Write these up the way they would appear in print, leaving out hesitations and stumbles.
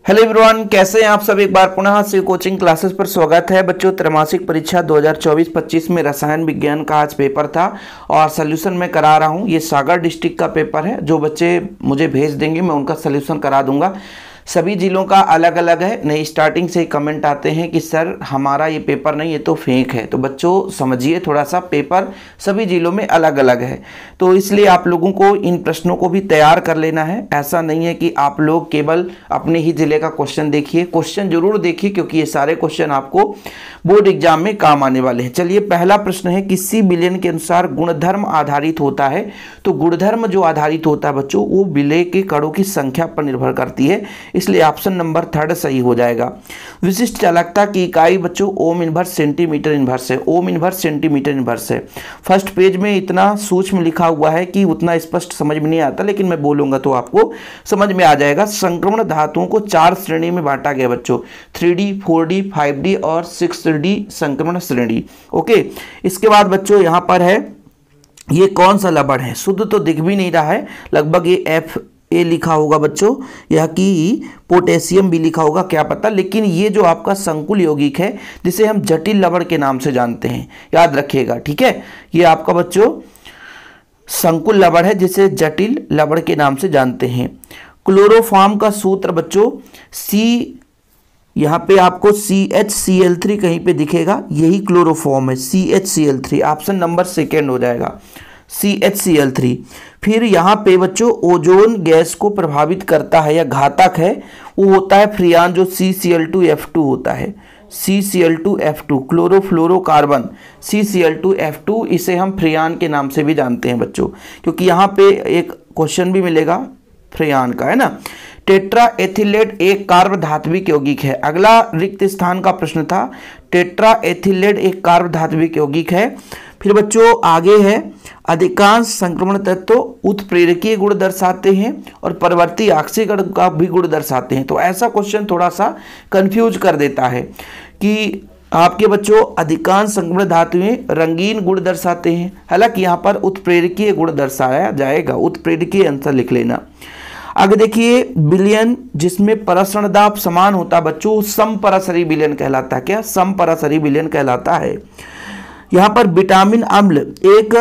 Hello everyone, कैसे हैं आप सब। एक बार पुनः से कोचिंग क्लासेस पर स्वागत है बच्चों। त्रैमासिक परीक्षा 2024-25 में रसायन विज्ञान का आज पेपर था और सॉल्यूशन मैं करा रहा हूं। ये सागर डिस्ट्रिक्ट का पेपर है। जो बच्चे मुझे भेज देंगे मैं उनका सॉल्यूशन करा दूंगा। सभी जिलों का अलग अलग है। नहीं, स्टार्टिंग से ही कमेंट आते हैं कि सर हमारा ये पेपर नहीं, ये तो फेक है। तो बच्चों समझिए, थोड़ा सा पेपर सभी जिलों में अलग अलग है, तो इसलिए आप लोगों को इन प्रश्नों को भी तैयार कर लेना है। ऐसा नहीं है कि आप लोग केवल अपने ही जिले का क्वेश्चन देखिए, क्वेश्चन जरूर देखिए, क्योंकि ये सारे क्वेश्चन आपको बोर्ड एग्जाम में काम आने वाले हैं। चलिए, पहला प्रश्न है, किसी विलयन के अनुसार गुणधर्म आधारित होता है। तो गुणधर्म जो आधारित होता है बच्चों, वो विलय के कणों की संख्या पर निर्भर करती है, इसलिए ऑप्शन नंबर 3 सही हो जाएगा। विशिष्ट चालकता की इकाई बच्चों ओम इनवर्स सेंटीमीटर इनवर्स है। ओम इनवर्स सेंटीमीटर इनवर्स है। फर्स्ट पेज में इतना सूक्ष्म लिखा हुआ है कि उतना स्पष्ट समझ में नहीं आता, लेकिन मैं बोलूंगा तो आपको समझ में आ जाएगा। संक्रमण धातुओं को 4 श्रेणी में बांटा गया बच्चों, 3D, 4D, 5D और 6D संक्रमण श्रेणी। ओके, इसके बाद बच्चों यहां पर है, ये कौन सा लवण है। शुद्ध तो दिख भी नहीं रहा है, लगभग ये Fa लिखा होगा बच्चों, यह कि पोटेशियम भी लिखा होगा, क्या पता। लेकिन ये जो आपका संकुल यौगिक है, जिसे हम जटिल लवण के नाम से जानते हैं, याद रखिएगा, ठीक है। ये आपका बच्चों संकुल लवण है, जिसे जटिल लवण के नाम से जानते हैं। क्लोरोफॉर्म का सूत्र बच्चों C, यहाँ पे आपको CHCl3 कहीं पे दिखेगा, यही क्लोरोफॉर्म है, CHCl3। ऑप्शन नंबर 2 हो जाएगा, CHCl3। फिर यहाँ पे बच्चों ओजोन गैस को प्रभावित करता है या घातक है, वो होता है फ्रियान, जो CCl2F2 होता है, CCl2F2। क्लोरोफ्लोरोकार्बन CCl2F2, इसे हम फ्रियान के नाम से भी जानते हैं बच्चों, क्योंकि यहाँ पे एक क्वेश्चन भी मिलेगा फ्रियान का, है ना। टेट्रा एथिलेट एक कार्बधात्विक यौगिक है। अगला रिक्त स्थान का प्रश्न था, टेट्रा एथिलेट एक कार्बधात्विक यौगिक है। फिर बच्चों आगे है, अधिकांश संक्रमण तत्व उत्प्रेरकीय गुण दर्शाते हैं और परवर्ती ऑक्सीकरण का भी गुण दर्शाते हैं। तो ऐसा क्वेश्चन थोड़ा सा कंफ्यूज कर देता है कि आपके बच्चों अधिकांश संक्रमण धातुएं रंगीन गुण दर्शाते हैं, हालांकि यहाँ पर उत्प्रेरकीय गुण दर्शाया जाएगा, उत्प्रेरकीय आंसर लिख लेना। आगे देखिए, विलयन जिसमें परसरण दाब समान होता बच्चों, समपराशरी विलयन कहलाता है। क्या? समपराशरी विलयन कहलाता है। यहाँ पर विटामिन अम्ल एक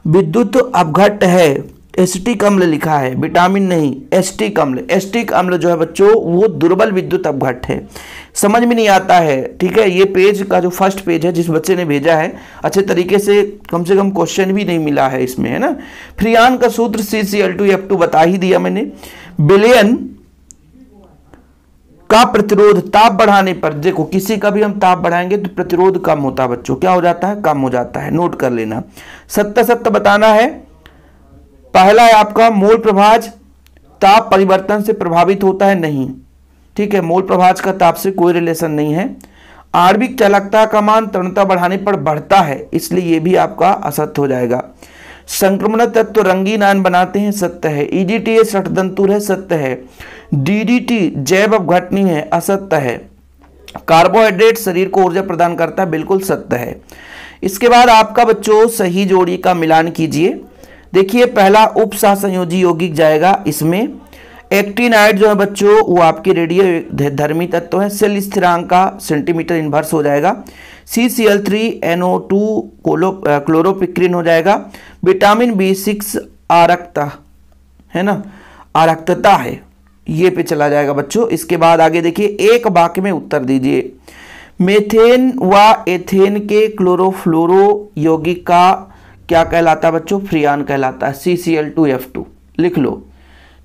विद्युत अपघट्ट है, एसिटिक अम्ल लिखा है, विटामिन नहीं, एसिटिक अम्ल। एसिटिक अम्ल जो है बच्चों, वो दुर्बल विद्युत अपघट्ट है। समझ में नहीं आता है, ठीक है। ये पेज का जो फर्स्ट पेज है, जिस बच्चे ने भेजा है, अच्छे तरीके से कम क्वेश्चन भी नहीं मिला है इसमें, है ना। फ्रियान का सूत्र CCl2F2 बता ही दिया मैंने। विलयन का प्रतिरोध ताप बढ़ाने पर, देखो किसी का भी हम ताप बढ़ाएंगे तो प्रतिरोध कम होता है बच्चों। क्या हो जाता है? कम हो जाता है, नोट कर लेना। सत्य सत्य बताना है। पहला है आपका, मोल प्रभाज ताप परिवर्तन से प्रभावित होता है? नहीं, ठीक है, मोल प्रभाज का ताप से कोई रिलेशन नहीं है। आणविक चालकता का मान तरणता बढ़ाने पर बढ़ता है, इसलिए यह भी आपका असत्य हो जाएगा। संक्रमण तत्व रंगीन आयन बनाते हैं, सत्य है। EDTA षटदंतुर है, सत्य है। DDT जैव अपघटनी है, असत्य है। कार्बोहाइड्रेट शरीर को ऊर्जा प्रदान करता है, बिल्कुल सत्य है। इसके बाद आपका बच्चों सही जोड़ी का मिलान कीजिए। देखिए, पहला उप सहसंयोजी यौगिक जाएगा इसमें। एक्टिनाइड जो है बच्चों, वो आपके रेडियो धर्मी तत्व है, सेल स्थिरांक का सेंटीमीटर इनवर्स हो जाएगा। CCl3NO2 क्लोरोपिक्रिन हो जाएगा। विटामिन B6 आरक्ता है ना, आरक्तता है, ये पे चला जाएगा बच्चों। इसके बाद आगे देखिए, एक वाक्य में उत्तर दीजिए। मेथेन व एथेन के क्लोरोफ्लोरो यौगिक का क्या कहलाता है बच्चों? फ्रियान कहलाता है, CCl2F2 लिख लो,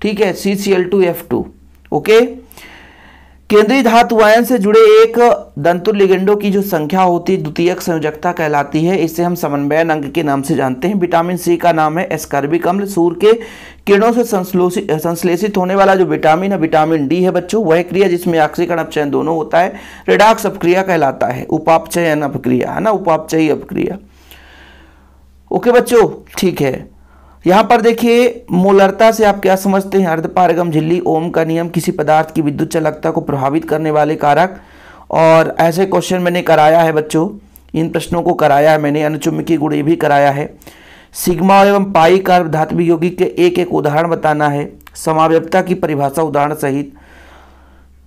ठीक है, CCl2F2। ओके। केंद्रीय धातु आयन से जुड़े एक दंतुर लिगेंडों की जो संख्या होती है द्वितीयक संयोजकता कहलाती है, इसे हम समन्वयन अंग के नाम से जानते हैं। विटामिन C का नाम है एस्कॉर्बिक अम्ल। सूर्य के किरणों से संश्लेषित होने वाला जो विटामिन है, विटामिन D है बच्चों। वह क्रिया जिसमें ऑक्सीकरण अपचयन दोनों होता है, रेडॉक्स अपक्रिया कहलाता है। उपापचयन अपक्रिया है ना, उपापचयी अपक्रिया। ओके बच्चों, ठीक है। यहाँ पर देखिए, मोलरता से आप क्या समझते हैं? अर्धपारगम झिल्ली, ओम का नियम, किसी पदार्थ की विद्युत चालकता को प्रभावित करने वाले कारक। और ऐसे क्वेश्चन मैंने कराया है बच्चों, इन प्रश्नों को कराया है मैंने। अनुचुंबकीय गुण भी कराया है। सिग्मा एवं पाई कार्बधात्विक यौगिक के एक एक उदाहरण बताना है। समावयवता की परिभाषा उदाहरण सहित।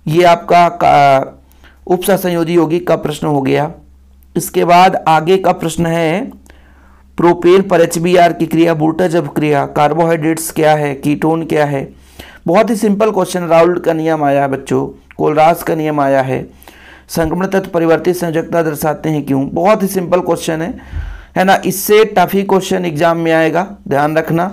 ये आपका उपसा संयोजी यौगिक का प्रश्न हो गया। इसके बाद आगे का प्रश्न है प्रोपेन पर HBr की क्रिया, वोल्टेज अपक्रिया, कार्बोहाइड्रेट्स क्या है, कीटोन क्या है। बहुत ही सिंपल क्वेश्चन, राउल्ट का नियम आया है बच्चों, कोलरास का नियम आया है, संक्रमण तत्व परिवर्तित संयोजकता दर्शाते हैं क्यों। बहुत ही सिंपल क्वेश्चन है ना। इससे टफ ही क्वेश्चन एग्जाम में आएगा, ध्यान रखना।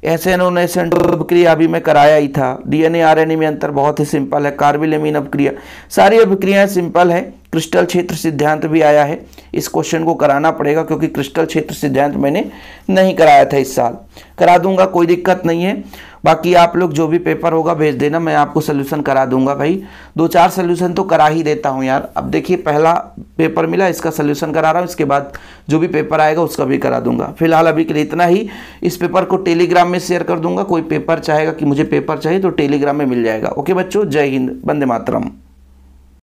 एसएनओ अपक्रिया अभी मैं कराया ही था। डीएनए आरएनए में अंतर बहुत ही सिंपल है। कार्बिलेमीन अपक्रिया, सारी अपक्रियाएं सिंपल है। क्रिस्टल क्षेत्र सिद्धांत भी आया है, इस क्वेश्चन को कराना पड़ेगा क्योंकि क्रिस्टल क्षेत्र सिद्धांत मैंने नहीं कराया था इस साल। करा दूंगा, कोई दिक्कत नहीं है। बाकी आप लोग जो भी पेपर होगा भेज देना, मैं आपको सोल्यूशन करा दूंगा भाई। 2-4 सोल्यूशन तो करा ही देता हूं यार। अब देखिए पहला पेपर मिला, इसका सोल्यूशन करा रहा हूं, इसके बाद जो भी पेपर आएगा उसका भी करा दूंगा। फिलहाल अभी के लिए इतना ही। इस पेपर को टेलीग्राम में शेयर कर दूंगा। कोई पेपर चाहेगा कि मुझे पेपर चाहिए तो टेलीग्राम में मिल जाएगा। ओके बच्चों, जय हिंद, वंदे मातरम।